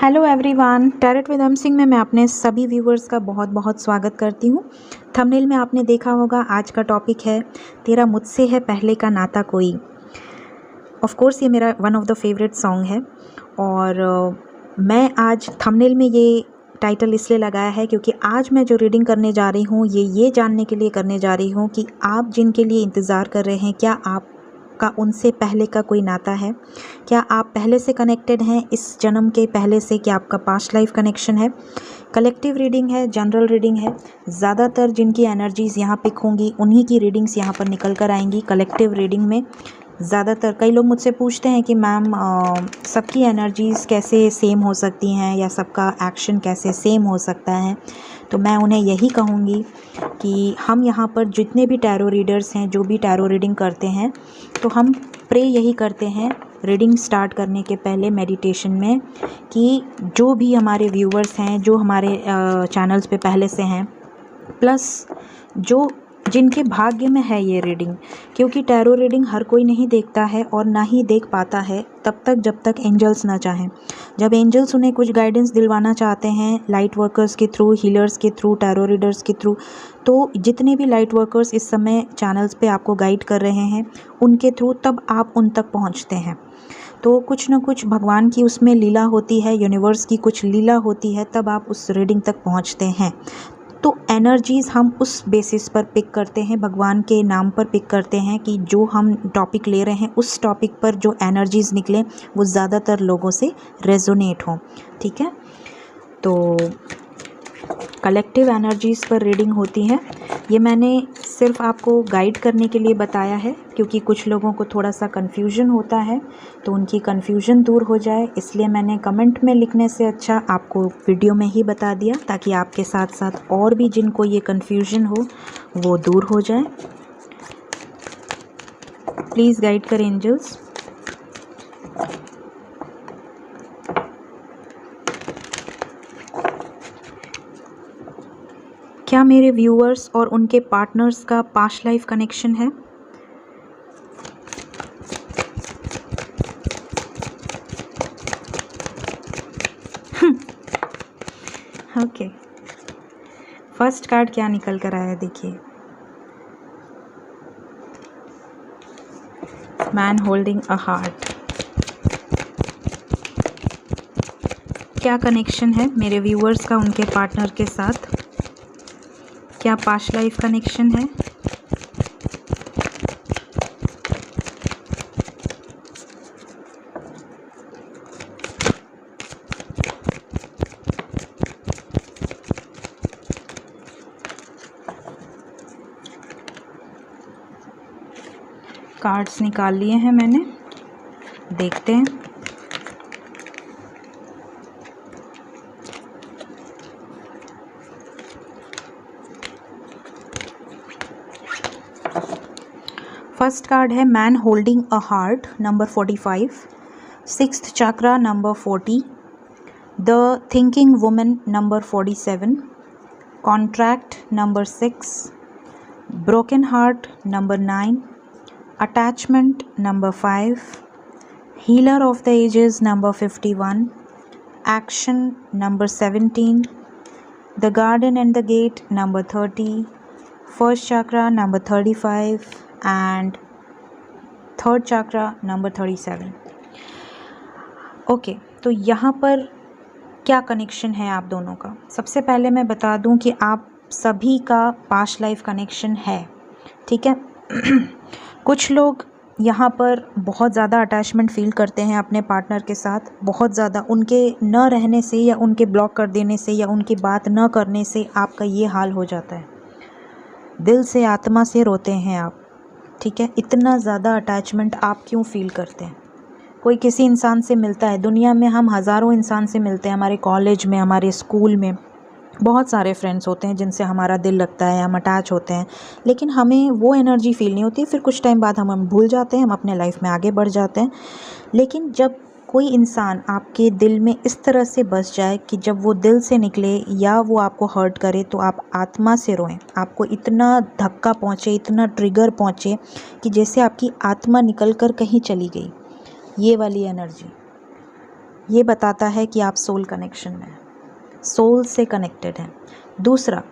Hello everyone, tarot with हम सिंह में मैं अपने सभी व्यूवर्स का बहुत बहुत स्वागत करती हूँ। थंबनेल में आपने देखा होगा, आज का टॉपिक है तेरा मुझसे है पहले का नाता कोई। ऑफ कोर्स ये मेरा one of the favourite song है और मैं आज थंबनेल में ये टाइटल इसलिए लगाया है क्योंकि आज मैं जो रीडिंग करने जा रही हूँ ये जानने के लिए करने जा रही हूँ कि आप जिनके लिए इंतज़ार कर रहे हैं, क्या आपका उनसे पहले का कोई नाता है? क्या आप पहले से कनेक्टेड हैं इस जन्म के पहले से? क्या आपका पास्ट लाइफ कनेक्शन है? कलेक्टिव रीडिंग है, जनरल रीडिंग है। ज़्यादातर जिनकी एनर्जीज़ यहाँ पिक होंगी उन्हीं की रीडिंग्स यहाँ पर निकल कर आएंगी कलेक्टिव रीडिंग में। ज़्यादातर कई लोग मुझसे पूछते हैं कि मैम सबकी एनर्जीज़ कैसे सेम हो सकती हैं या सबका एक्शन कैसे सेम हो सकता है? तो मैं उन्हें यही कहूँगी कि हम यहाँ पर जितने भी टैरो रीडर्स हैं, जो भी टैरो रीडिंग करते हैं, तो हम प्रे यही करते हैं रीडिंग स्टार्ट करने के पहले मेडिटेशन में कि जो भी हमारे व्यूवर्स हैं, जो हमारे चैनल्स पे पहले से हैं, प्लस जो जिनके भाग्य में है ये रीडिंग, क्योंकि टैरो रीडिंग हर कोई नहीं देखता है और ना ही देख पाता है तब तक जब तक एंजल्स ना चाहें। जब एंजल्स उन्हें कुछ गाइडेंस दिलवाना चाहते हैं लाइट वर्कर्स के थ्रू, हीलर्स के थ्रू, टैरो रीडर्स के थ्रू, तो जितने भी लाइट वर्कर्स इस समय चैनल्स पे आपको गाइड कर रहे हैं उनके थ्रू तब आप उन तक पहुँचते हैं। तो कुछ ना कुछ भगवान की उसमें लीला होती है, यूनिवर्स की कुछ लीला होती है, तब आप उस रीडिंग तक पहुंचते हैं। तो एनर्जीज़ हम उस बेसिस पर पिक करते हैं, भगवान के नाम पर पिक करते हैं कि जो हम टॉपिक ले रहे हैं उस टॉपिक पर जो एनर्जीज़ निकले वो ज़्यादातर लोगों से रेजोनेट हों। ठीक है, तो कलेक्टिव एनर्जीज़ पर रीडिंग होती है। ये मैंने सिर्फ आपको गाइड करने के लिए बताया है क्योंकि कुछ लोगों को थोड़ा सा कन्फ्यूजन होता है, तो उनकी कन्फ्यूजन दूर हो जाए इसलिए मैंने कमेंट में लिखने से अच्छा आपको वीडियो में ही बता दिया, ताकि आपके साथ साथ और भी जिनको ये कन्फ्यूजन हो वो दूर हो जाए। प्लीज़ गाइड करें एंजल्स। क्या मेरे व्यूअर्स और उनके पार्टनर्स का पास्ट लाइफ कनेक्शन है? ओके, फर्स्ट कार्ड क्या निकल कर आया देखिए। Man holding a heart. क्या कनेक्शन है मेरे व्यूअर्स का उनके पार्टनर के साथ? क्या पास्ट लाइफ कनेक्शन है? कार्ड्स निकाल लिए हैं मैंने, देखते हैं। फर्स्ट कार्ड है man holding a heart, number 45, sixth chakra number 40, the thinking woman number 47, contract number 6, broken heart number 9, attachment number 5, healer of the ages number 51, action number 17, the garden and the gate number 30, first chakra number 35 and third chakra number 37। Okay, तो यहाँ पर क्या connection है आप दोनों का? सबसे पहले मैं बता दूं कि आप सभी का पास्ट लाइफ कनेक्शन है। ठीक है। कुछ लोग यहाँ पर बहुत ज़्यादा अटैचमेंट फील करते हैं अपने पार्टनर के साथ, बहुत ज़्यादा उनके न रहने से या उनके ब्लॉक कर देने से या उनकी बात न करने से आपका ये हाल हो जाता है। दिल से, आत्मा से रोते हैं आप। ठीक है, इतना ज़्यादा अटैचमेंट आप क्यों फील करते हैं? कोई किसी इंसान से मिलता है, दुनिया में हम हज़ारों इंसान से मिलते हैं, हमारे कॉलेज में, हमारे स्कूल में बहुत सारे फ्रेंड्स होते हैं जिनसे हमारा दिल लगता है, हम अटैच होते हैं, लेकिन हमें वो एनर्जी फील नहीं होती। फिर कुछ टाइम बाद हम भूल जाते हैं, हम अपने लाइफ में आगे बढ़ जाते हैं। लेकिन जब कोई इंसान आपके दिल में इस तरह से बस जाए कि जब वो दिल से निकले या वो आपको हर्ट करे तो आप आत्मा से रोएं, आपको इतना धक्का पहुँचे, इतना ट्रिगर पहुँचे कि जैसे आपकी आत्मा निकल कर कहीं चली गई, ये वाली एनर्जी। ये बताता है कि आप सोल कनेक्शन में हैं, सोल से कनेक्टेड हैं। दूसरा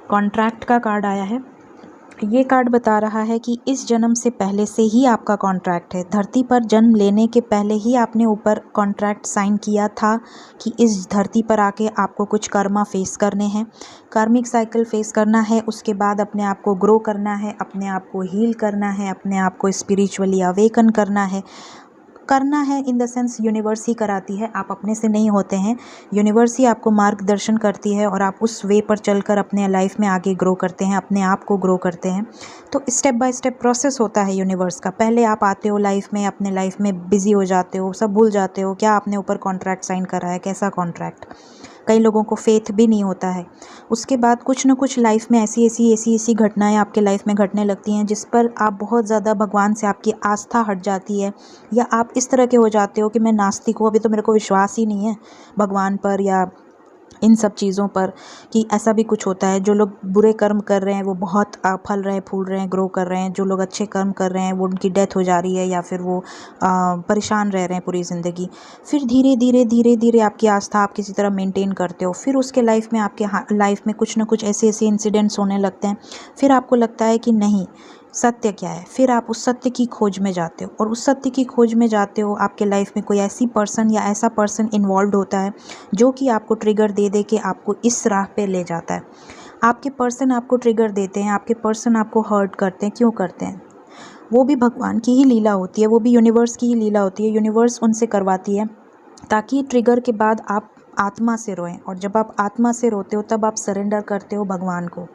कॉन्ट्रैक्ट का कार्ड आया है। ये कार्ड बता रहा है कि इस जन्म से पहले से ही आपका कॉन्ट्रैक्ट है। धरती पर जन्म लेने के पहले ही आपने ऊपर कॉन्ट्रैक्ट साइन किया था कि इस धरती पर आके आपको कुछ कर्मा फेस करने हैं, कार्मिक साइकिल फेस करना है। उसके बाद अपने आप को ग्रो करना है, अपने आप को हील करना है, अपने आप को स्पिरिचुअली अवेकन करना है इन द सेंस यूनिवर्स ही कराती है, आप अपने से नहीं होते हैं। यूनिवर्स ही आपको मार्गदर्शन करती है और आप उस वे पर चलकर अपने लाइफ में आगे ग्रो करते हैं, अपने आप को ग्रो करते हैं। तो स्टेप बाय स्टेप प्रोसेस होता है यूनिवर्स का। पहले आप आते हो लाइफ में, अपने लाइफ में बिजी हो जाते हो, सब भूल जाते हो क्या आपने ऊपर कॉन्ट्रैक्ट साइन करा है, कैसा कॉन्ट्रैक्ट। कई लोगों को फेथ भी नहीं होता है। उसके बाद कुछ ना कुछ लाइफ में ऐसी घटनाएं आपके लाइफ में घटने लगती हैं जिस पर आप बहुत ज़्यादा भगवान से आपकी आस्था हट जाती है, या आप इस तरह के हो जाते हो कि मैं नास्तिक हूँ, अभी तो मेरे को विश्वास ही नहीं है भगवान पर या इन सब चीज़ों पर, कि ऐसा भी कुछ होता है। जो लोग बुरे कर्म कर रहे हैं वो बहुत फल रहे हैं, फूल रहे हैं, ग्रो कर रहे हैं। जो लोग अच्छे कर्म कर रहे हैं वो उनकी डेथ हो जा रही है या फिर वो परेशान रह रहे हैं पूरी ज़िंदगी। फिर धीरे धीरे आपकी आस्था आप किसी तरह मेंटेन करते हो, फिर उसके लाइफ में आपके लाइफ में कुछ ना कुछ ऐसे इंसिडेंट्स होने लगते हैं। फिर आपको लगता है कि नहीं, सत्य क्या है। फिर आप उस सत्य की खोज में जाते हो, और उस सत्य की खोज में जाते हो आपके लाइफ में कोई ऐसी पर्सन या ऐसा पर्सन इन्वॉल्व होता है जो कि आपको ट्रिगर दे दे के आपको इस राह पे ले जाता है। आपके पर्सन आपको ट्रिगर देते हैं, आपके पर्सन आपको हर्ट करते हैं। क्यों करते हैं? वो भी भगवान की ही लीला होती है, वो भी यूनिवर्स की ही लीला होती है। यूनिवर्स उनसे करवाती है ताकि ट्रिगर के बाद आप आत्मा से रोएं, और जब आप आत्मा से रोते हो तब आप सरेंडर करते हो भगवान को,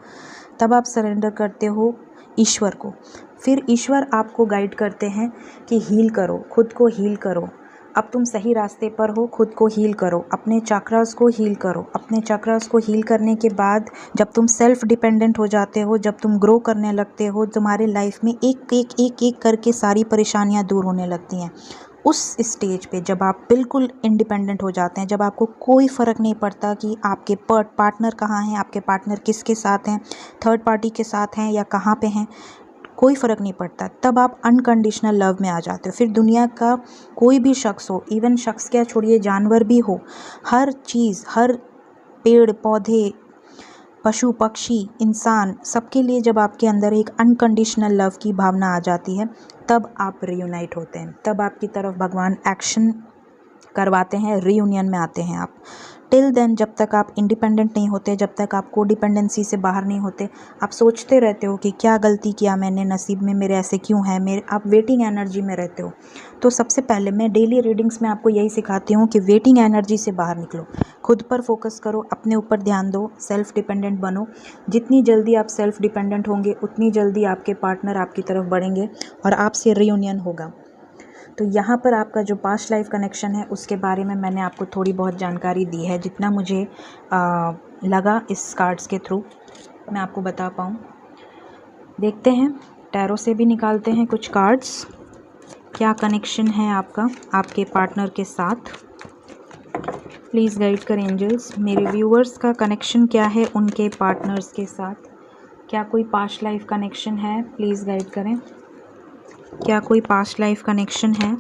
तब आप सरेंडर करते हो ईश्वर को। फिर ईश्वर आपको गाइड करते हैं कि हील करो, खुद को हील करो। अब तुम सही रास्ते पर हो, खुद को हील करो, अपने चक्रास को हील करो। अपने चक्रास को हील करने के बाद जब तुम सेल्फ डिपेंडेंट हो जाते हो, जब तुम ग्रो करने लगते हो, तुम्हारे लाइफ में एक करके सारी परेशानियां दूर होने लगती हैं। उस स्टेज पे जब आप बिल्कुल इंडिपेंडेंट हो जाते हैं, जब आपको कोई फ़र्क नहीं पड़ता कि आपके पार्टनर कहाँ हैं, आपके पार्टनर किसके साथ हैं, थर्ड पार्टी के साथ हैं या कहाँ पे हैं, कोई फ़र्क नहीं पड़ता, तब आप अनकंडीशनल लव में आ जाते हो। फिर दुनिया का कोई भी शख्स हो, इवन शख्स क्या छोड़िए, जानवर भी हो, हर चीज़, हर पेड़ पौधे, पशु पक्षी, इंसान, सबके लिए जब आपके अंदर एक अनकंडीशनल लव की भावना आ जाती है, तब आप रियूनाइट होते हैं, तब आपकी तरफ भगवान एक्शन करवाते हैं, रीयूनियन में आते हैं आप। टिल देन जब तक आप इंडिपेंडेंट नहीं होते, जब तक आप कोडिपेंडेंसी से बाहर नहीं होते, आप सोचते रहते हो कि क्या गलती किया मैंने, नसीब में मेरे ऐसे क्यों है, आप वेटिंग एनर्जी में रहते हो। तो सबसे पहले मैं डेली रीडिंग्स में आपको यही सिखाती हूँ कि वेटिंग एनर्जी से बाहर निकलो, खुद पर फोकस करो, अपने ऊपर ध्यान दो, सेल्फ डिपेंडेंट बनो। जितनी जल्दी आप सेल्फ डिपेंडेंट होंगे उतनी जल्दी आपके पार्टनर आपकी तरफ बढ़ेंगे और आपसे रीयूनियन होगा। तो यहाँ पर आपका जो पास्ट लाइफ कनेक्शन है उसके बारे में मैंने आपको थोड़ी बहुत जानकारी दी है, जितना मुझे लगा इस कार्ड्स के थ्रू मैं आपको बता पाऊँ। देखते हैं, टैरो से भी निकालते हैं कुछ कार्ड्स, क्या कनेक्शन है आपका आपके पार्टनर के साथ। प्लीज़ गाइड करें एंजल्स, मेरे व्यूअर्स का कनेक्शन क्या है उनके पार्टनर्स के साथ। क्या कोई पास्ट लाइफ कनेक्शन है? प्लीज़ गाइड करें, क्या कोई पास्ट लाइफ कनेक्शन है?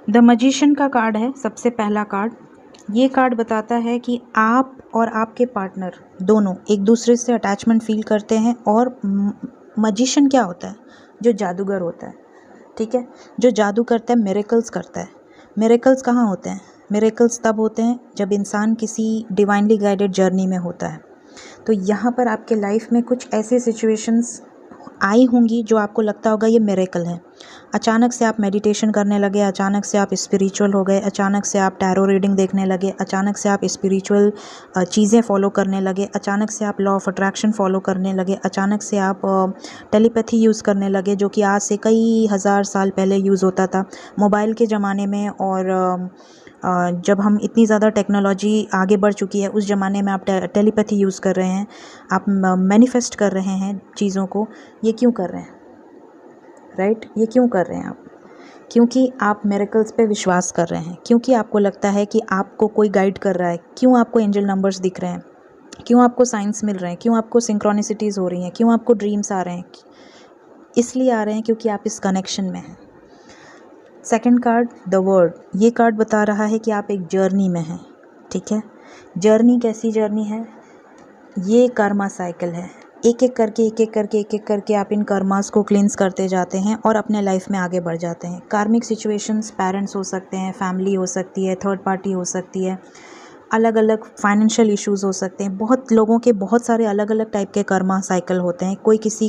द मैजिशियन का कार्ड है सबसे पहला कार्ड। ये कार्ड बताता है कि आप और आपके पार्टनर दोनों एक दूसरे से अटैचमेंट फील करते हैं। और मैजिशियन क्या होता है? जो जादूगर होता है, ठीक है, जो जादू करता है, मिरेकल्स करता है। मिरेकल्स कहाँ होते हैं? मिरेकल्स तब होते हैं जब इंसान किसी डिवाइनली गाइडेड जर्नी में होता है। तो यहाँ पर आपके लाइफ में कुछ ऐसे सिचुएशंस आई होंगी जो आपको लगता होगा ये मिरेकल है। अचानक से आप मेडिटेशन करने लगे, अचानक से आप स्पिरिचुअल हो गए, अचानक से आप टैरो रीडिंग देखने लगे, अचानक से आप स्पिरिचुअल चीज़ें फॉलो करने लगे, अचानक से आप लॉ ऑफ अट्रैक्शन फॉलो करने लगे, अचानक से आप टेलीपैथी यूज़ करने लगे, जो कि आज से कई हज़ार साल पहले यूज़ होता था मोबाइल के ज़माने में। और जब हम इतनी ज़्यादा टेक्नोलॉजी आगे बढ़ चुकी है, उस ज़माने में आप टेलीपैथी यूज़ कर रहे हैं, आप मैनिफेस्ट कर रहे हैं चीज़ों को। ये क्यों कर रहे हैं? राइट, ये क्यों कर रहे हैं आप? क्योंकि आप मिरेकल्स पे विश्वास कर रहे हैं, क्योंकि आपको लगता है कि आपको कोई गाइड कर रहा है। क्यों आपको एंजल नंबर्स दिख रहे हैं? क्यों आपको साइंस मिल रहे हैं? क्यों आपको सिंक्रोनिसिटीज़ हो रही हैं? क्यों आपको ड्रीम्स आ रहे हैं? इसलिए आ रहे हैं क्योंकि आप इस कनेक्शन में हैं। Second card, the word. ये कार्ड बता रहा है कि आप एक जर्नी में हैं। ठीक है, जर्नी कैसी जर्नी है? ये कर्मा साइकिल है। एक एक करके आप इन कर्मास को क्लींस करते जाते हैं और अपने लाइफ में आगे बढ़ जाते हैं। कार्मिक सिचुएशंस पेरेंट्स हो सकते हैं, फैमिली हो सकती है, थर्ड पार्टी हो सकती है, अलग अलग फाइनेंशियल इश्यूज हो सकते हैं। बहुत लोगों के बहुत सारे अलग अलग टाइप के कर्मा साइकिल होते हैं। कोई किसी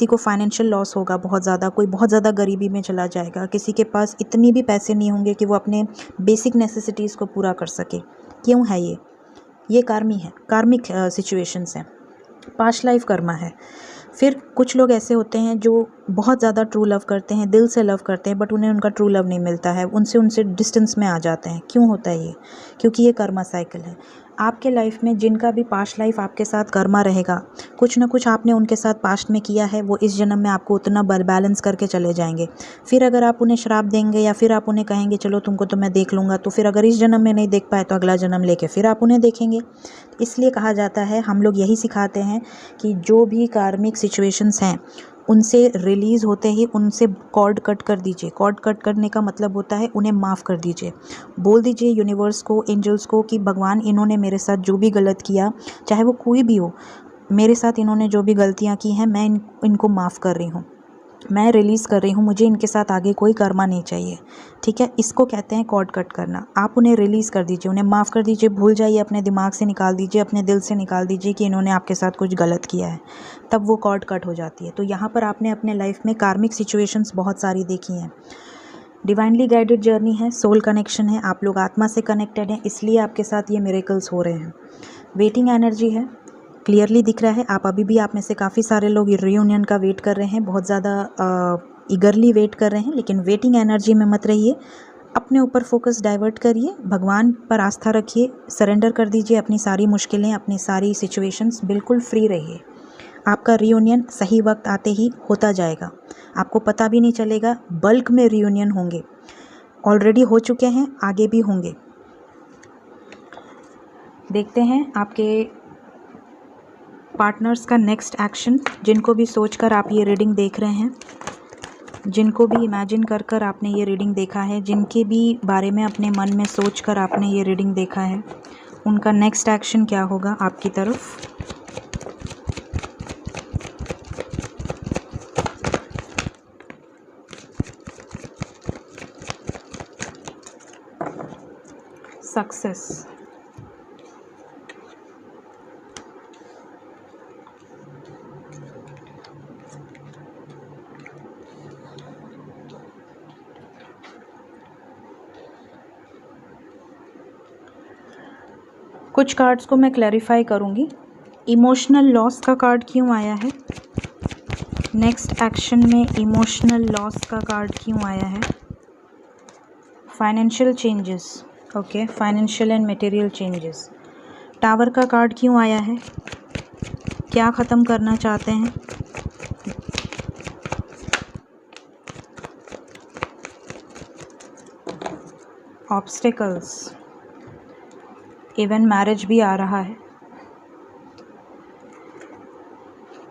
को फाइनेंशियल लॉस होगा बहुत ज़्यादा, कोई बहुत ज़्यादा गरीबी में चला जाएगा, किसी के पास इतनी भी पैसे नहीं होंगे कि वो अपने बेसिक नेसेसिटीज़ को पूरा कर सके। क्यों है ये कार्मिक सिचुएशंस हैं। पास्ट लाइफ कर्मा है। फिर कुछ लोग ऐसे होते हैं जो बहुत ज़्यादा ट्रू लव करते हैं, दिल से लव करते हैं, बट उन्हें उनका ट्रू लव नहीं मिलता है, उनसे डिस्टेंस में आ जाते हैं। क्यों होता है ये? क्योंकि ये कर्मा साइकिल है। आपके लाइफ में जिनका भी पास्ट लाइफ आपके साथ कर्मा रहेगा, कुछ ना कुछ आपने उनके साथ पास्ट में किया है, वो इस जन्म में आपको उतना बैलेंस करके चले जाएंगे। फिर अगर आप उन्हें श्राप देंगे या फिर आप उन्हें कहेंगे चलो तुमको तो मैं देख लूँगा, तो फिर अगर इस जन्म में नहीं देख पाए तो अगला जन्म लेके फिर आप उन्हें देखेंगे। इसलिए कहा जाता है, हम लोग यही सिखाते हैं कि जो भी कार्मिक सिचुएशंस हैं उनसे रिलीज़ होते ही उनसे कॉर्ड कट कर दीजिए। कॉर्ड कट करने का मतलब होता है उन्हें माफ़ कर दीजिए। बोल दीजिए यूनिवर्स को, एंजल्स को कि भगवान, इन्होंने मेरे साथ जो भी गलत किया, चाहे वो कोई भी हो, मेरे साथ इन्होंने जो भी गलतियाँ की हैं, मैं इनको माफ़ कर रही हूँ, मैं रिलीज़ कर रही हूँ, मुझे इनके साथ आगे कोई कर्मा नहीं चाहिए। ठीक है, इसको कहते हैं कॉर्ड कट करना। आप उन्हें रिलीज़ कर दीजिए, उन्हें माफ़ कर दीजिए, भूल जाइए, अपने दिमाग से निकाल दीजिए, अपने दिल से निकाल दीजिए कि इन्होंने आपके साथ कुछ गलत किया है, तब वो कॉर्ड कट हो जाती है। तो यहाँ पर आपने अपने लाइफ में कार्मिक सिचुएशंस बहुत सारी देखी हैं। डिवाइनली गाइडेड जर्नी है, सोल कनेक्शन है, आप लोग आत्मा से कनेक्टेड हैं, इसलिए आपके साथ ये मिरेकल्स हो रहे हैं। वेटिंग एनर्जी है, क्लियरली दिख रहा है। आप अभी भी, आप में से काफ़ी सारे लोग रियूनियन का वेट कर रहे हैं, बहुत ज़्यादा ईगरली वेट कर रहे हैं, लेकिन वेटिंग एनर्जी में मत रहिए। अपने ऊपर फोकस डाइवर्ट करिए, भगवान पर आस्था रखिए, सरेंडर कर दीजिए अपनी सारी मुश्किलें, अपनी सारी सिचुएशंस, बिल्कुल फ्री रहिए। आपका रियूनियन सही वक्त आते ही होता जाएगा, आपको पता भी नहीं चलेगा। बल्क में रियूनियन होंगे, ऑलरेडी हो चुके हैं, आगे भी होंगे। देखते हैं आपके पार्टनर्स का नेक्स्ट एक्शन। जिनको भी सोचकर आप ये रीडिंग देख रहे हैं, जिनको भी इमेजिन कर आपने ये रीडिंग देखा है, जिनके भी बारे में अपने मन में सोचकर आपने ये रीडिंग देखा है, उनका नेक्स्ट एक्शन क्या होगा आपकी तरफ। सक्सेस, कुछ कार्ड्स को मैं क्लैरिफाई करूँगी। इमोशनल लॉस का कार्ड क्यों आया है? नेक्स्ट एक्शन में इमोशनल लॉस का कार्ड क्यों आया है? Financial changes, okay, financial and material changes. Tower का कार्ड क्यों आया है? क्या ख़त्म करना चाहते हैं? ऑब्स्टिकल्स, इवन मैरिज भी आ रहा है।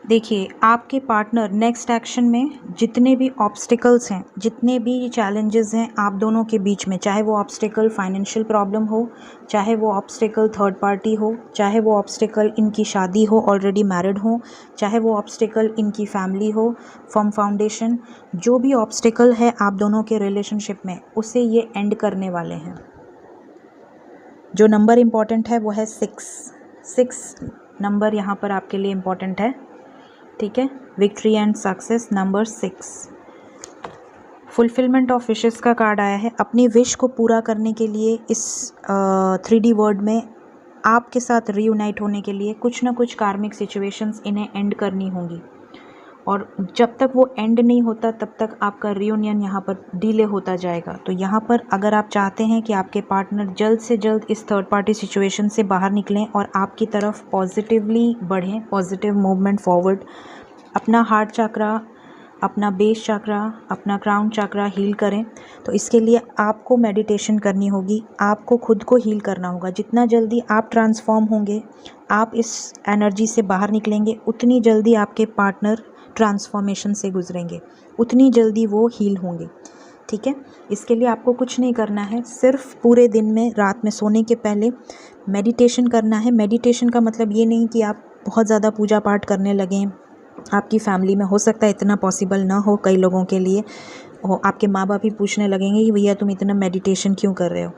देखिए, आपके पार्टनर नेक्स्ट एक्शन में जितने भी ऑब्स्टिकल्स हैं, जितने भी चैलेंजेस हैं आप दोनों के बीच में, चाहे वो ऑब्स्टिकल फाइनेंशियल प्रॉब्लम हो, चाहे वो ऑब्स्टिकल थर्ड पार्टी हो, चाहे वो ऑब्स्टिकल इनकी शादी हो, ऑलरेडी मैरिड हो, चाहे वो ऑब्स्टिकल इनकी फैमिली हो, फर्म फाउंडेशन, जो भी ऑब्स्टिकल है आप दोनों के रिलेशनशिप में, उसे ये एंड करने वाले हैं। जो नंबर इम्पॉर्टेंट है वो है 6 नंबर यहाँ पर आपके लिए इम्पॉर्टेंट है। ठीक है, victory and success. Number 6, fulfilment of wishes का कार्ड आया है। अपनी विश को पूरा करने के लिए इस 3D वर्ड में आपके साथ रीयूनाइट होने के लिए कुछ ना कुछ कार्मिक सिचुएशंस इन्हें एंड करनी होंगी, और जब तक वो एंड नहीं होता तब तक आपका रियूनियन यहाँ पर डिले होता जाएगा। तो यहाँ पर अगर आप चाहते हैं कि आपके पार्टनर जल्द से जल्द इस थर्ड पार्टी सिचुएशन से बाहर निकलें और आपकी तरफ पॉजिटिवली बढ़ें, पॉजिटिव मूवमेंट फॉरवर्ड, अपना हार्ट चक्रा, अपना बेस चक्रा, अपना क्राउन चक्रा हील करें, तो इसके लिए आपको मेडिटेशन करनी होगी, आपको खुद को हील करना होगा। जितना जल्दी आप ट्रांसफॉर्म होंगे, आप इस एनर्जी से बाहर निकलेंगे, उतनी जल्दी आपके पार्टनर ट्रांसफॉर्मेशन से गुजरेंगे, उतनी जल्दी वो हील होंगे। ठीक है, इसके लिए आपको कुछ नहीं करना है, सिर्फ पूरे दिन में रात में सोने के पहले मेडिटेशन करना है। मेडिटेशन का मतलब ये नहीं कि आप बहुत ज़्यादा पूजा पाठ करने लगें। आपकी फैमिली में हो सकता है इतना पॉसिबल ना हो, कई लोगों के लिए हो, आपके माँ बाप ही पूछने लगेंगे कि भैया तुम इतना मेडिटेशन क्यों कर रहे हो,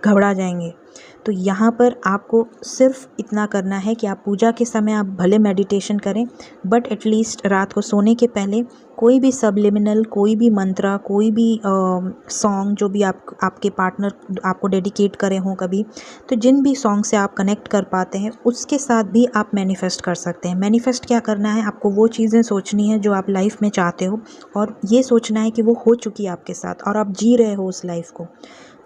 घबरा जाएंगे। तो यहाँ पर आपको सिर्फ इतना करना है कि आप पूजा के समय आप भले मेडिटेशन करें, बट एटलीस्ट रात को सोने के पहले कोई भी सबलिमिनल, कोई भी मंत्रा, कोई भी सॉन्ग जो भी आपके पार्टनर आपको डेडिकेट करे हों कभी, तो जिन भी सॉन्ग से आप कनेक्ट कर पाते हैं उसके साथ भी आप मैनिफेस्ट कर सकते हैं। मैनिफेस्ट क्या करना है, आपको वो चीज़ें सोचनी है जो आप लाइफ में चाहते हो, और ये सोचना है कि वो हो चुकी है आपके साथ और आप जी रहे हो उस लाइफ को।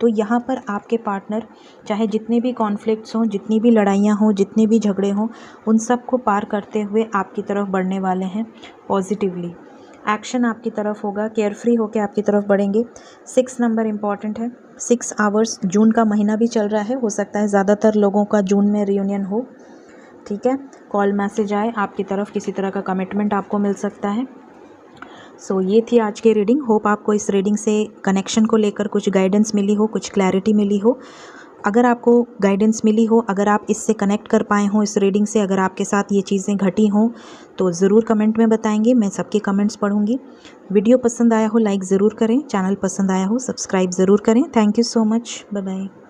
तो यहाँ पर आपके पार्टनर चाहे जितने भी कॉन्फ्लिक्ट्स हों, जितनी भी लड़ाइयाँ हों, जितने भी झगड़े हों, उन सब को पार करते हुए आपकी तरफ बढ़ने वाले हैं पॉजिटिवली। एक्शन आपकी तरफ होगा, केयरफ्री होकर आपकी तरफ बढ़ेंगे। 6 नंबर इम्पॉर्टेंट है, 6 आवर्स। जून का महीना भी चल रहा है, हो सकता है ज़्यादातर लोगों का जून में रियूनियन हो। ठीक है, कॉल मैसेज आए आपकी तरफ, किसी तरह का कमिटमेंट आपको मिल सकता है। सो ये थी आज की रीडिंग। होप आपको इस रीडिंग से कनेक्शन को लेकर कुछ गाइडेंस मिली हो, कुछ क्लैरिटी मिली हो। अगर आपको गाइडेंस मिली हो, अगर आप इससे कनेक्ट कर पाए हों इस रीडिंग से, अगर आपके साथ ये चीज़ें घटी हों, तो ज़रूर कमेंट में बताएंगे, मैं सबके कमेंट्स पढ़ूंगी। वीडियो पसंद आया हो लाइक ज़रूर करें, चैनल पसंद आया हो सब्सक्राइब ज़रूर करें। Thank you so much, bye bye.